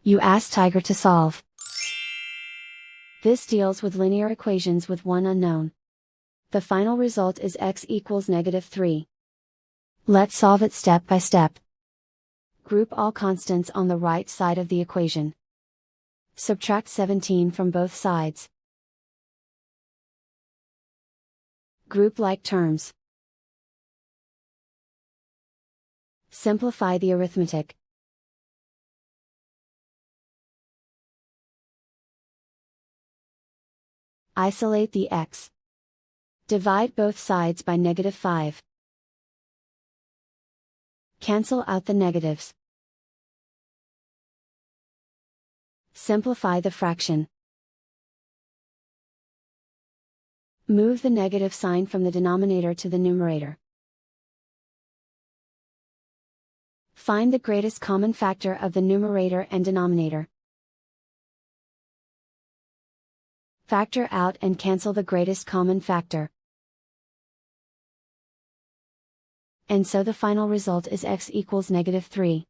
You ask Tiger to solve. This deals with linear equations with one unknown. The final result is x equals -3. Let's solve it step by step. Group all constants on the right side of the equation. Subtract 17 from both sides. Group like terms. Simplify the arithmetic. Isolate the x. Divide both sides by -5. Cancel out the negatives. Simplify the fraction. Move the negative sign from the denominator to the numerator. Find the greatest common factor of the numerator and denominator. Factor out and cancel the greatest common factor. And so the final result is x equals -3.